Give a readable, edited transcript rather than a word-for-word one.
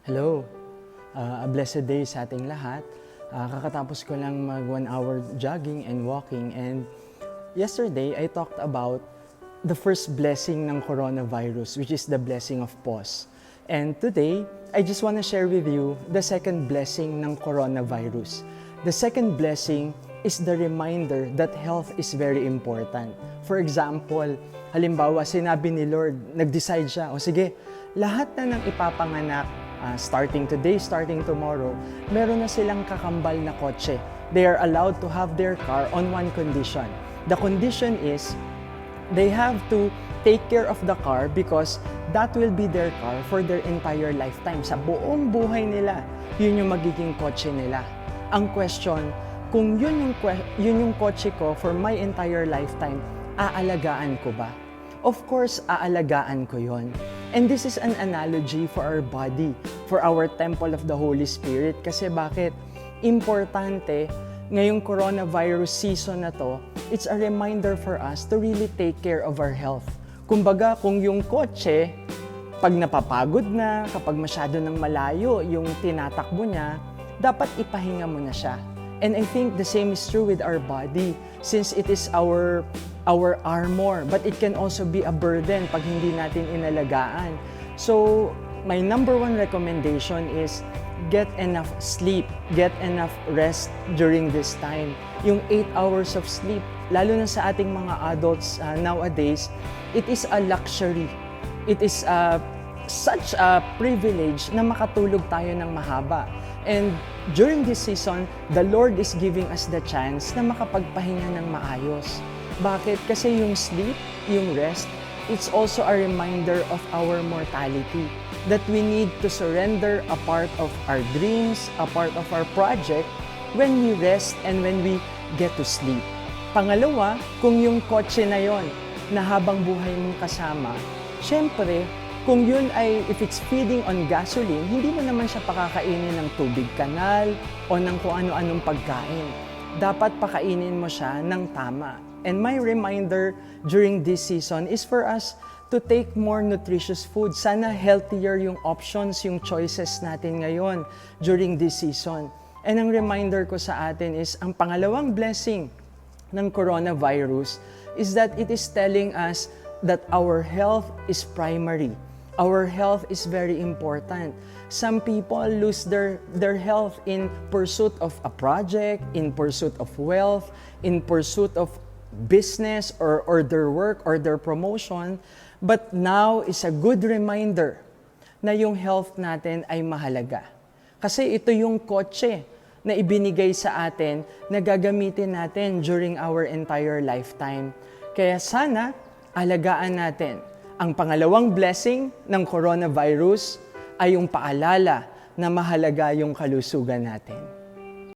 Hello, a blessed day sa ating lahat. Kakatapos ko lang mag 1 hour jogging and walking, and yesterday I talked about the first blessing ng coronavirus, which is the blessing of pause. And today, I just want to share with you the second blessing ng coronavirus. The second blessing is the reminder that health is very important. For example, halimbawa sinabi ni Lord, nag-decide siya, o sige, lahat na ng ipapanganak, starting today, starting tomorrow, meron na silang kakambal na kotse. They are allowed to have their car on one condition. The condition is, they have to take care of the car because that will be their car for their entire lifetime. Sa buong buhay nila, yun yung magiging kotse nila. Ang question, kung yun yung kotse ko for my entire lifetime, aalagaan ko ba? Of course, aalagaan ko yon. And this is an analogy for our body, for our temple of the Holy Spirit. Kasi bakit? Importante, ngayong coronavirus season na to, it's a reminder for us to really take care of our health. Kumbaga, kung yung kotse, pag napapagod na, kapag masyado ng malayo yung tinatakbo niya, dapat ipahinga mo na siya. And I think the same is true with our body, since it is our armor, but it can also be a burden pag hindi natin inalagaan. So, my number one recommendation is get enough sleep, get enough rest during this time. Yung 8 hours of sleep, lalo na sa ating mga adults nowadays, it is a luxury. It is such a privilege na makatulog tayo ng mahaba. And during this season, the Lord is giving us the chance na makapagpahinga ng maayos. Bakit? Kasi yung sleep, yung rest, it's also a reminder of our mortality. That we need to surrender a part of our dreams, a part of our project, when we rest and when we get to sleep. Pangalawa, kung yung kotse na yon na habang buhay mong kasama, syempre, kung yun ay, if it's feeding on gasoline, hindi mo naman siya pakakainin ng tubig kanal o ng kung ano-anong pagkain. Dapat pakainin mo siya ng tama. And my reminder during this season is for us to take more nutritious food. Sana healthier yung options, yung choices natin ngayon during this season. And ang reminder ko sa atin is, ang pangalawang blessing ng coronavirus is that it is telling us that our health is primary. Our health is very important. Some people lose their health in pursuit of a project, in pursuit of wealth, in pursuit of business or their work or their promotion. But now is a good reminder na yung health natin ay mahalaga. Kasi ito yung kotse na ibinigay sa atin na gagamitin natin during our entire lifetime. Kaya sana alagaan natin. Ang pangalawang blessing ng coronavirus ay yung paalala na mahalaga yung kalusugan natin.